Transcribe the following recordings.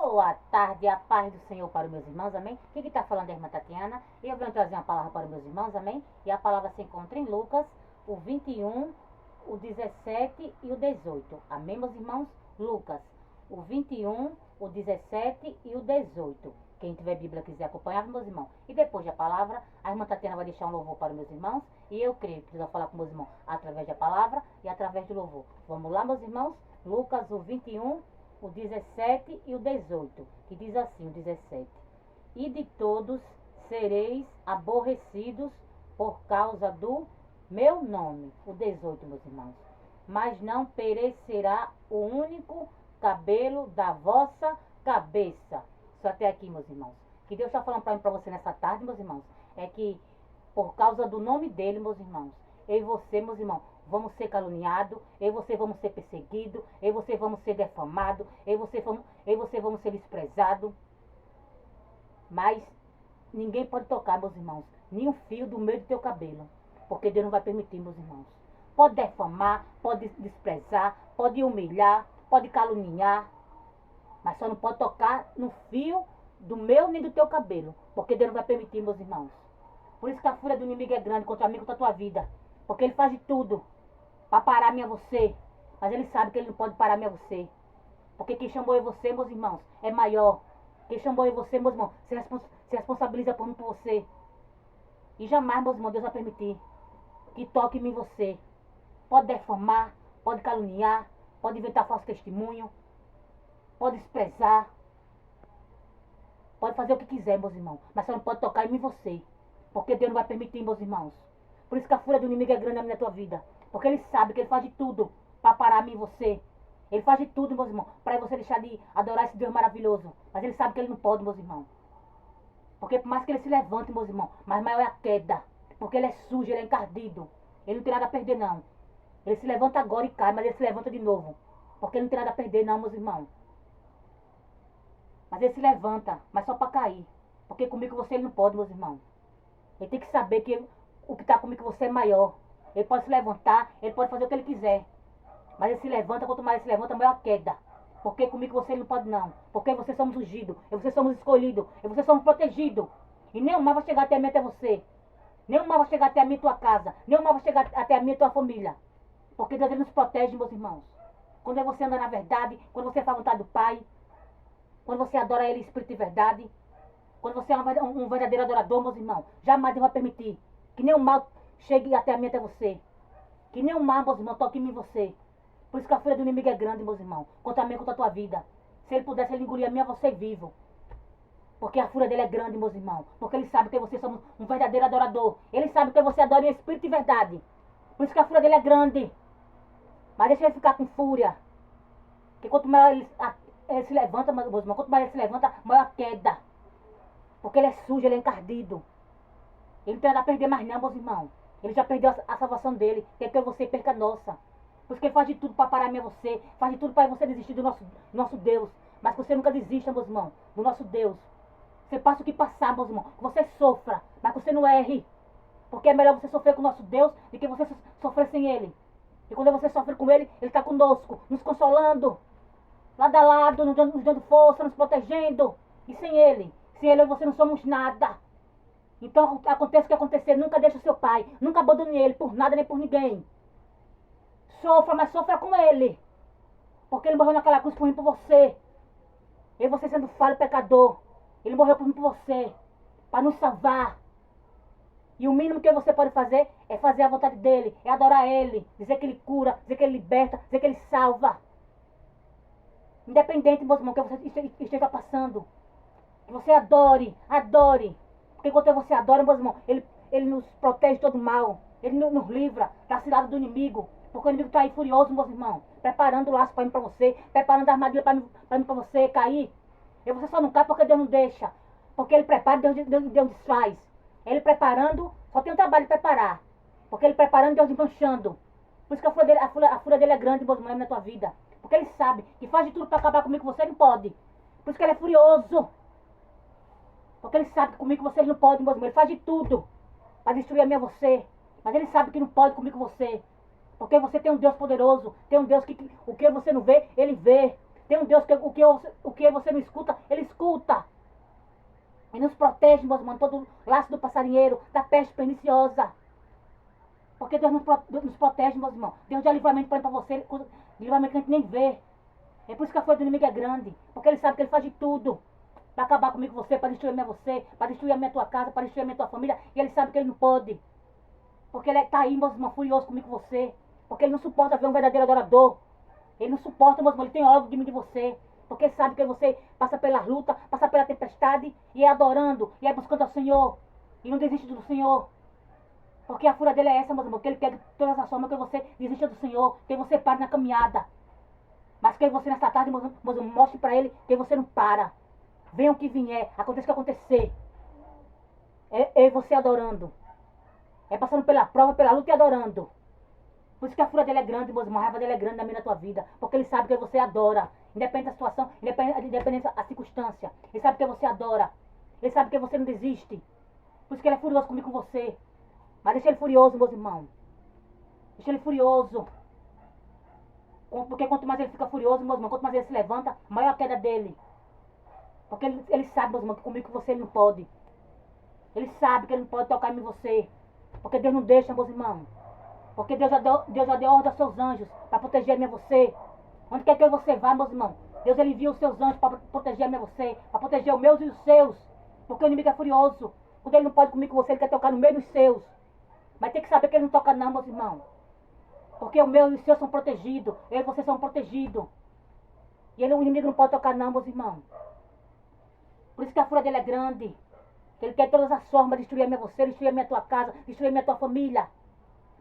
Boa tarde, a paz do Senhor para os meus irmãos, amém? Quem que está falando é a irmã Tatiana, e eu venho trazer uma palavra para os meus irmãos, amém? E a palavra se encontra em Lucas, o 21, o 17 e o 18, amém, meus irmãos? Lucas, o 21, o 17 e o 18. Quem tiver Bíblia quiser acompanhar, meus irmãos. E depois da palavra, a irmã Tatiana vai deixar um louvor para os meus irmãos, e eu creio que eles falar com meus irmãos através da palavra e através do louvor. Vamos lá, meus irmãos? Lucas, o 21, o 17 e o 18, que diz assim, o 17. E de todos sereis aborrecidos por causa do meu nome. O 18, meus irmãos. Mas não perecerá o único cabelo da vossa cabeça. Só até aqui, meus irmãos. Que Deus está falando para você nessa tarde, meus irmãos, é que por causa do nome dele, meus irmãos, eu e você, meus irmãos, vamos ser caluniados, eu e você vamos ser perseguidos, eu e você vamos ser defamados, eu e você vamos ser desprezados. Mas ninguém pode tocar, meus irmãos, nem um fio do meio do teu cabelo, porque Deus não vai permitir, meus irmãos. Pode defamar, pode desprezar, pode humilhar, pode caluniar, mas só não pode tocar no fio do meu nem do teu cabelo, porque Deus não vai permitir, meus irmãos. Por isso que a fúria do inimigo é grande contra mim, contra a tua vida, porque ele faz de tudo para parar minha você, mas ele sabe que ele não pode parar minha você, porque quem chamou eu você, meus irmãos, é maior. Quem chamou eu você, meus irmãos, se responsabiliza por mim, por você. E jamais, meus irmãos, Deus vai permitir que toque em mim você. Pode defamar, pode caluniar, pode inventar falso testemunho, pode desprezar, pode fazer o que quiser, meus irmãos, mas só não pode tocar em mim você, porque Deus não vai permitir, meus irmãos. Por isso que a fúria do inimigo é grande na minha tua vida, porque ele sabe que ele faz de tudo para parar a mim e você. Ele faz de tudo, meus irmãos, para você deixar de adorar esse Deus maravilhoso, mas ele sabe que ele não pode, meus irmãos. Porque por mais que ele se levante, meus irmãos, mas maior é a queda, porque ele é sujo, ele é encardido, ele não tem nada a perder, não. Ele se levanta agora e cai, mas ele se levanta de novo, porque ele não tem nada a perder, não, meus irmãos. Mas ele se levanta, mas só para cair, porque comigo você ele não pode, meus irmãos. Ele tem que saber que o que está comigo você é maior. Ele pode se levantar, ele pode fazer o que ele quiser, mas ele se levanta, quanto mais ele se levanta, maior a queda. Porque comigo você não pode, não. Porque você somos ungidos, e você somos escolhidos, e você somos protegidos. E nenhum mal vai chegar até mim, até você. Nenhum mal vai chegar até a mim, tua casa. Nenhum mal vai chegar até a mim, tua família. Porque Deus ele nos protege, meus irmãos. Quando você anda na verdade, quando você faz a vontade do Pai, quando você adora ele em espírito e verdade, quando você é um verdadeiro adorador, meus irmãos, jamais Deus vai permitir que nenhum mal chegue até a mim, até você. Que nenhum mal, meus irmãos, toque em mim, você. Por isso que a fúria do inimigo é grande, meus irmãos, contra mim, contra a tua vida. Se ele pudesse, ele engolia a minha, você vivo. Porque a fúria dele é grande, meus irmãos. Porque ele sabe que você somos um verdadeiro adorador. Ele sabe que você adora em espírito e verdade. Por isso que a fúria dele é grande. Mas deixa ele ficar com fúria. Porque quanto maior ele se levanta, meus irmãos, quanto mais ele se levanta, maior a queda. Porque ele é sujo, ele é encardido. Ele não tem nada a perder mais não, meus irmãos. Ele já perdeu a salvação dele. Quer que eu você perca a nossa. Por isso que ele faz de tudo para parar minha você. Faz de tudo para você desistir do nosso Deus. Mas que você nunca desista, meus irmãos, do nosso Deus. Você passa o que passar, meus irmãos. Que você sofra, mas que você não erre. Porque é melhor você sofrer com o nosso Deus do que você sofrer sem ele. E quando você sofre com ele, ele está conosco, nos consolando. Lado a lado, nos dando força, nos protegendo. E sem ele você não somos nada. Então aconteça o que acontecer, nunca deixe o seu pai. Nunca abandone ele por nada nem por ninguém. Sofra, mas sofra com ele. Porque ele morreu naquela cruz por mim, por você. E você sendo falho, pecador. Ele morreu por mim, por você. Para nos salvar. E o mínimo que você pode fazer é fazer a vontade dele. É adorar ele. Dizer que ele cura, dizer que ele liberta, dizer que ele salva. Independente, meus irmãos, que você esteja passando. Que você adore, adore. Porque enquanto você adora, meus irmãos, ele nos protege de todo mal. Ele nos livra da cilada do inimigo. Porque o inimigo está aí furioso, meus irmãos. Preparando o laço para mim, para você. Preparando a armadilha para mim, para você cair. E você só não cai porque Deus não deixa. Porque ele prepara, Deus desfaz. Ele preparando, só tem um trabalho de preparar. Porque ele preparando, Deus desmanchando. Por isso que a fúria dele é grande, meus irmãos, na tua vida. Porque ele sabe que faz de tudo para acabar comigo, você não pode. Por isso que ele é furioso. Porque ele sabe que comigo você não pode, meus irmãos. Ele faz de tudo para destruir a minha você. Mas ele sabe que não pode comigo você. Porque você tem um Deus poderoso. Tem um Deus que o que você não vê, ele vê. Tem um Deus que o que você não escuta, protege, meus irmãos, todo o laço do passarinheiro, da peste perniciosa. Porque Deus nos protege, meus irmãos. Deus dá livramento para você, livramento que a gente nem vê. É por isso que a fúria do inimigo é grande. Porque ele sabe que ele faz de tudo para acabar comigo você, para destruir você, para destruir a minha tua casa, para destruir a minha tua família. E ele sabe que ele não pode. Porque ele está aí, meus irmãos, furioso comigo você. Porque ele não suporta ver um verdadeiro adorador. Ele não suporta, meus irmãos, ele tem ódio de mim de você. Porque ele sabe que você passa pela luta, passa pela tempestade, e é adorando, e é buscando ao Senhor. E não desiste do Senhor. Porque a fúria dele é essa, meus irmãos, que ele pega todas as formas que você desista do Senhor, que você pare na caminhada. Mas que você nessa tarde, meus irmãos, mostre para ele que você não para. Venha o que vier, aconteça o que acontecer. É você adorando. É passando pela prova, pela luta e adorando. Por isso que a fúria dele é grande, meus irmãos, a raiva dele é grande na minha tua vida. Porque ele sabe que você adora. Independente da situação, independente da circunstância. Ele sabe que você adora. Ele sabe que você não desiste. Por isso que ele é furioso comigo, com você. Mas deixa ele furioso, meus irmãos. Deixa ele furioso. Porque quanto mais ele fica furioso, meus irmãos, quanto mais ele se levanta, maior a queda dele. Porque ele sabe, meus irmãos, que comigo você ele não pode. Ele sabe que ele não pode tocar em você. Porque Deus não deixa, meus irmãos. Porque Deus já deu ordem aos seus anjos para proteger a você. Onde quer que você vá, meus irmãos, Deus ele envia os seus anjos para proteger a você. Para proteger os meus e os seus. Porque o inimigo é furioso. Quando ele não pode comigo com você, ele quer tocar no meio dos seus. Mas tem que saber que ele não toca não, meus irmãos. Porque o meu e os seus são protegidos. Eu e você são protegidos. E o inimigo não pode tocar não, meus irmãos. Por isso que a fúria dele é grande. Ele quer todas as formas de destruir a minha você, destruir a minha tua casa, destruir a minha tua família.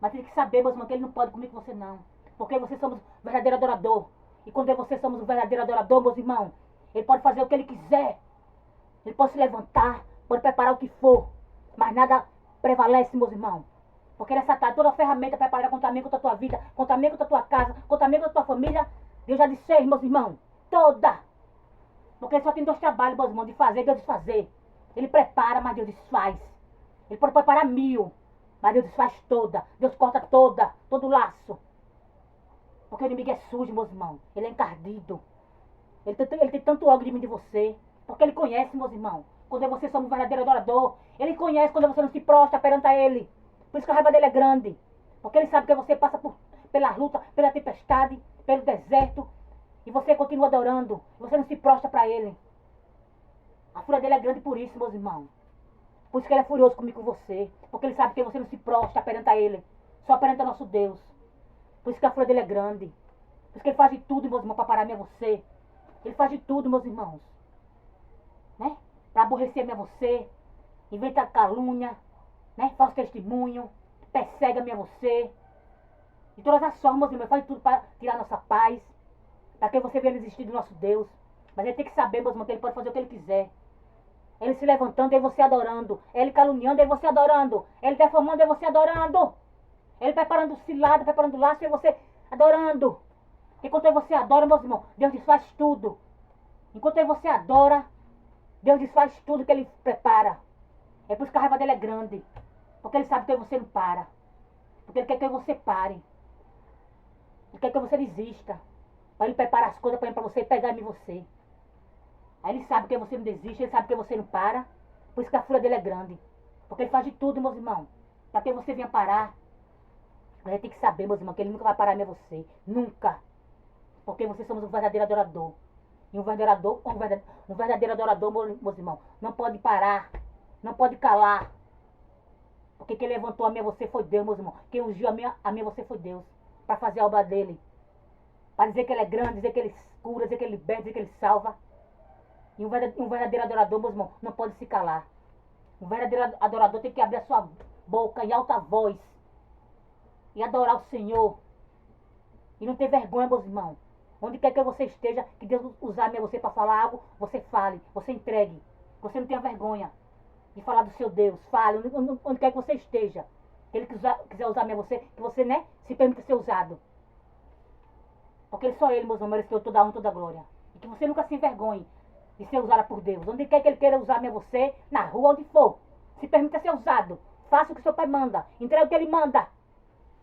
Mas tem que saber, meus irmãos, que ele não pode comigo com você não. Porque você somos o verdadeiro adorador. E quando eu e você somos o verdadeiro adorador, meus irmãos, ele pode fazer o que ele quiser. Ele pode se levantar, pode preparar o que for. Mas nada prevalece, meus irmãos. Porque nessa tarde, toda a ferramenta preparada contra mim, contra a tua vida, contra mim, contra a tua casa, contra mim, contra a tua família, Deus já disse, meus irmãos, toda. Porque ele só tem dois trabalhos, meus irmãos, de fazer e de desfazer. Ele prepara, mas Deus desfaz. Ele pode preparar 1000, mas Deus desfaz toda. Deus corta todo laço. Porque o inimigo é sujo, meus irmãos. Ele é encardido. Ele tem tanto ódio de mim de você. Porque ele conhece, meus irmãos. Quando você somos um verdadeiro adorador. Ele conhece quando você não se prostra perante a ele. Por isso que a raiva dele é grande. Porque ele sabe que você passa pela luta, pela tempestade, pelo deserto. E você continua adorando. Você não se prostra para ele. A fúria dele é grande por isso, meus irmãos. Por isso que ele é furioso comigo, com você. Porque ele sabe que você não se prostra perante a ele. Só perante o nosso Deus. Por isso que a fúria dele é grande. Por isso que ele faz de tudo, meus irmãos, para parar a você. Ele faz de tudo, meus irmãos. Né? Para aborrecer a você. Inventa calúnia. Né? Falso testemunho. Persegue a você. De todas as formas, meus irmãos, faz de tudo para tirar nossa paz. Para que você venha desistir do nosso Deus. Mas ele tem que saber, meus irmãos, que ele pode fazer o que ele quiser. Ele se levantando, é você adorando. Ele caluniando, é você adorando. Ele defamando, é você adorando. Ele preparando cilada, preparando laço, é você adorando. Enquanto você adora, meus irmãos, Deus desfaz tudo. Enquanto você adora, Deus desfaz tudo que ele prepara. É por isso que a raiva dele é grande. Porque ele sabe que você não para. Porque ele quer que você pare. Ele quer que você desista. Para ele preparar as coisas para você pegar em você. Aí ele sabe que você não desiste, ele sabe que você não para. Por isso que a fúria dele é grande. Porque ele faz de tudo, meus irmãos. Para que você venha parar. A gente tem que saber, meus irmãos, que ele nunca vai parar em você. Nunca. Porque você somos um verdadeiro adorador. E um verdadeiro adorador, meus irmãos, não pode parar. Não pode calar. Porque quem levantou a mim você foi Deus, meus irmãos. Quem ungiu a mim você foi Deus. Para fazer a obra dele. Para dizer que ele é grande, dizer que ele cura, dizer que ele liberta, dizer que ele salva. E um verdadeiro adorador, meus irmãos, não pode se calar. Um verdadeiro adorador tem que abrir a sua boca em alta voz. E adorar o Senhor. E não ter vergonha, meus irmãos. Onde quer que você esteja, que Deus usar você para falar algo, você fale, você entregue. Você não tenha vergonha de falar do seu Deus. Fale, onde quer que você esteja. Que Ele quiser usar você, que você, né, se permita ser usado. Porque só Ele, meus irmãos, mereceu toda a honra, toda a glória. E que você nunca se envergonhe de ser usada por Deus. Onde quer que Ele queira usar você, na rua, onde for. Se permita ser usado. Faça o que seu pai manda. Entregue o que Ele manda.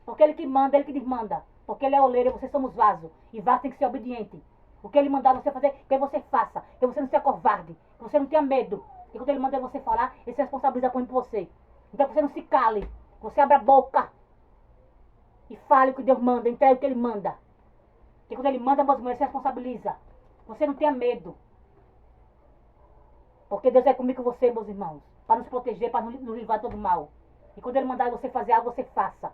Porque Ele que manda, Ele que desmanda. Porque Ele é oleiro e vocês somos vaso. E vaso tem que ser obediente. O que Ele mandar você fazer, que você faça. Que você não seja covarde. Que você não tenha medo. E quando ele manda você falar, ele se responsabiliza por você. Então que você não se cale. Você abra a boca. E fale o que Deus manda, entregue o que ele manda. E quando ele manda, meus irmãos, ele se responsabiliza. Você não tenha medo. Porque Deus é comigo com você, meus irmãos. Para nos proteger, para nos livrar de todo mal. E quando ele mandar você fazer algo, você faça.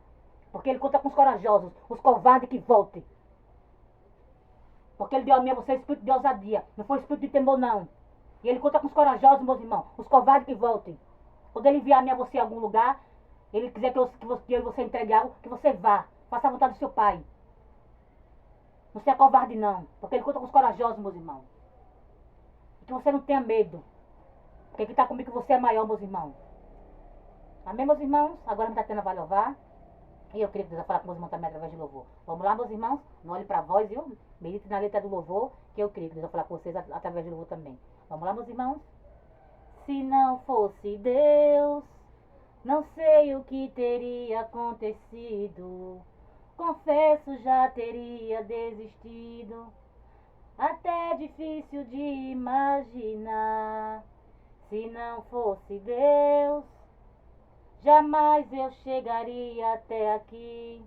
Porque ele conta com os corajosos, os covardes que voltem. Porque ele deu a mim a você espírito de ousadia. Não foi espírito de temor, não. E ele conta com os corajosos, meus irmãos. Os covardes que voltem. Quando ele enviar a mim a você em algum lugar, ele quiser que eu e você entregue algo, que você vá. Faça a vontade do seu pai. Não seja covarde, não. Porque ele conta com os corajosos, meus irmãos. E que você não tenha medo. Porque quem está comigo, você é maior, meus irmãos. Amém, meus irmãos? Agora a Tatiana vai louvar. E eu queria que Deus vai falar com meus irmãos também através de louvor. Vamos lá, meus irmãos? Não olhe para a voz, viu? Medite na letra do louvor, que eu creio que Deus vai falar com vocês através de louvor também. Vamos lá, meus irmãos? Se não fosse Deus, não sei o que teria acontecido. Confesso, já teria desistido. Até difícil de imaginar. Se não fosse Deus, jamais eu chegaria até aqui.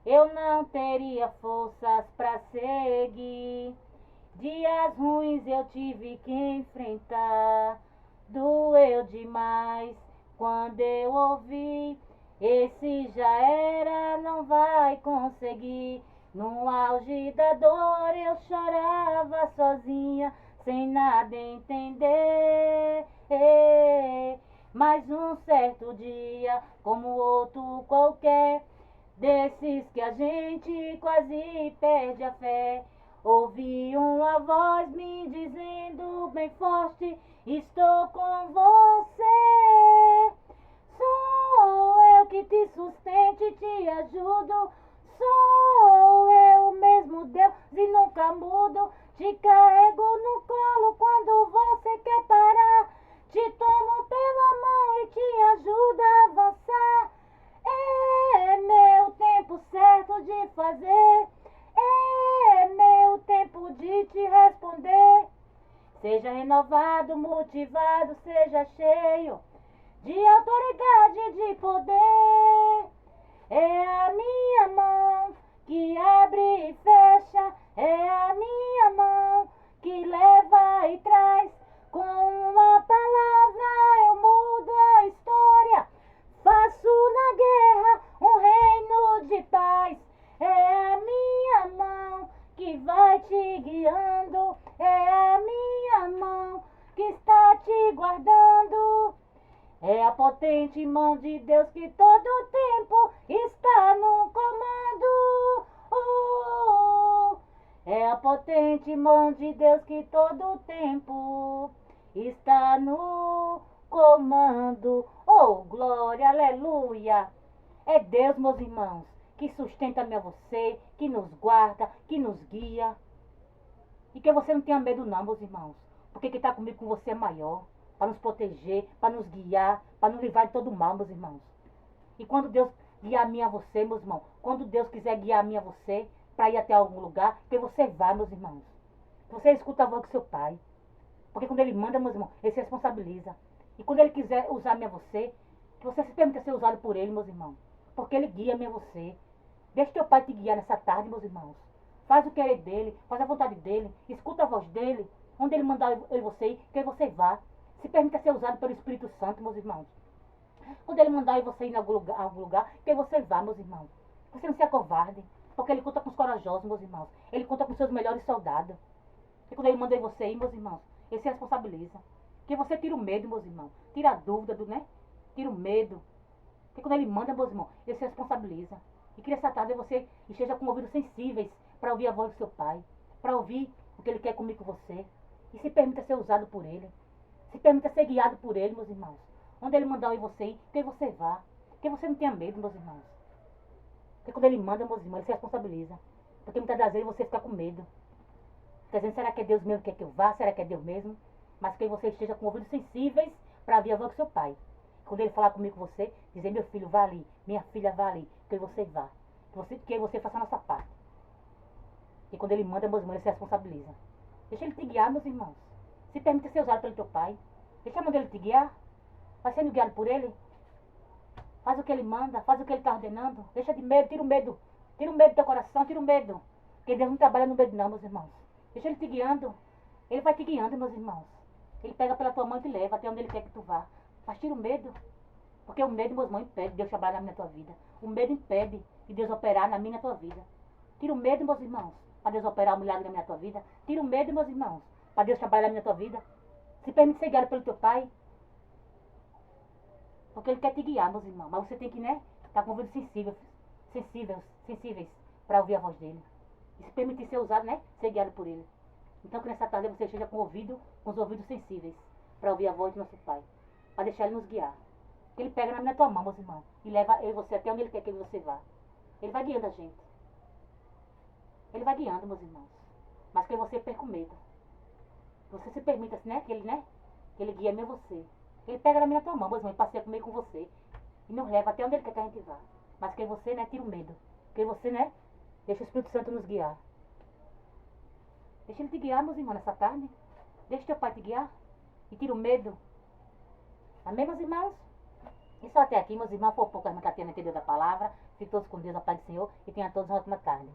Eu não teria forças para seguir. Dias ruins eu tive que enfrentar. Doeu demais quando eu ouvi. Esse já era, não vai conseguir. No auge da dor eu chorava sozinha, sem nada entender. Mas um certo dia, como outro qualquer, desses que a gente quase perde a fé, ouvi uma voz me dizendo bem forte: estou com você. Sou eu que te sustento e te ajudo. Sou eu mesmo, Deus, e nunca mudo. Te carrego no colo quando você quer parar. Te tomo pela mão e te ajudo a avançar. É meu tempo certo de fazer. É meu tempo de te responder. Seja renovado, motivado, seja cheio de autoridade e de poder. É a minha mão que abre e fecha. É a minha mão que leva e traz. Com uma palavra eu mudo a história. Faço na guerra um reino de paz. É a minha mão que vai te guiando. É a minha mão que está te guardando. É a potente mão de Deus que todo o tempo está no comando. É a potente mão de Deus que todo o tempo está no comando. Oh, glória, aleluia. É Deus, meus irmãos, que sustenta-me a você, que nos guarda, que nos guia. E que você não tenha medo não, meus irmãos. Porque quem está comigo com você é maior. Para nos proteger, para nos guiar, para nos livrar de todo mal, meus irmãos. E quando Deus guiar a mim a você, meus irmãos, quando Deus quiser guiar a mim a você, para ir até algum lugar, que você vá, meus irmãos. Você escuta a voz do seu pai. Porque quando ele manda, meus irmãos, ele se responsabiliza. E quando ele quiser usar a mim a você, que você se permita ser usado por ele, meus irmãos. Porque ele guia a mim a você. Deixa teu pai te guiar nessa tarde, meus irmãos. Faz o querer dele, faz a vontade dele, escuta a voz dele. Onde ele mandar eu e você ir, que você vá. Se permita ser usado pelo Espírito Santo, meus irmãos. Quando ele mandar você ir em algum lugar, que você vá, meus irmãos. Você não seja covarde, porque ele conta com os corajosos, meus irmãos. Ele conta com os seus melhores soldados. E quando ele manda você ir, meus irmãos, ele se responsabiliza. Que você tira o medo, meus irmãos. Tira a dúvida, né? Tira o medo. Porque quando ele manda, meus irmãos, ele se responsabiliza. E que nessa tarde você esteja com ouvidos sensíveis para ouvir a voz do seu pai. Para ouvir o que ele quer comigo com você. E se permita ser usado por ele. Se permita ser guiado por ele, meus irmãos. Onde ele mandar eu e você ir, que você vá. Que você não tenha medo, meus irmãos. Porque quando ele manda, meus irmãos, ele se responsabiliza. Porque muitas das vezes você fica com medo. Fica dizendo, será que é Deus mesmo que quer que eu vá? Será que é Deus mesmo? Mas que você esteja com ouvidos sensíveis para ouvir a voz do seu pai. Quando ele falar comigo com você, dizer, meu filho, vá ali. Minha filha, vá ali. Que você vá. Que você faça a nossa parte. E quando ele manda, meus irmãos, ele se responsabiliza. Deixa ele te guiar, meus irmãos. Se permita ser usado pelo teu pai. Deixa a mão dele te guiar. Vai sendo guiado por ele. Faz o que ele manda, faz o que ele está ordenando. Deixa de medo, tira o medo. Tira o medo do teu coração, tira o medo. Porque Deus não trabalha no medo não, meus irmãos. Deixa ele te guiando. Ele vai te guiando, meus irmãos. Ele pega pela tua mão e te leva até onde ele quer que tu vá. Mas tira o medo. Porque o medo, meus irmãos, impede Deus trabalhar na tua vida. O medo impede de Deus operar na minha e na tua vida. Tira o medo, meus irmãos, para Deus operar um milagre na minha tua vida. Tira o medo, meus irmãos, para Deus trabalhar na minha tua vida. Se permite ser guiado pelo teu pai. Porque ele quer te guiar, meus irmãos. Mas você tem que, né, estar com ouvidos sensíveis para ouvir a voz dele. E se permitir ser usado, né, ser guiado por ele. Então que nessa tarde você esteja com os ouvidos sensíveis para ouvir a voz do nosso Pai. Para deixar ele nos guiar. Ele pega na tua mão, meus irmãos, e leva eu e você até onde ele quer que você vá. Ele vai guiando a gente. Ele vai guiando, meus irmãos. Mas que você perca o medo. Você se permita, assim, né, que ele guia mesmo você. Ele pega na tua mão, meus irmãos, e passeia comigo com você. E nos leva até onde ele quer que a gente vá. Mas que você, né, tira o medo. Que você, né, deixa o Espírito Santo nos guiar. Deixa ele te guiar, meus irmãos, nessa tarde. Deixa teu pai te guiar. E tira o medo. Amém, meus irmãos? E só até aqui, meus irmãos, foi um pouco a irmã Tatiana entendeu da palavra. Fiquem todos com Deus, a paz do Senhor. E tenham todos uma ótima tarde.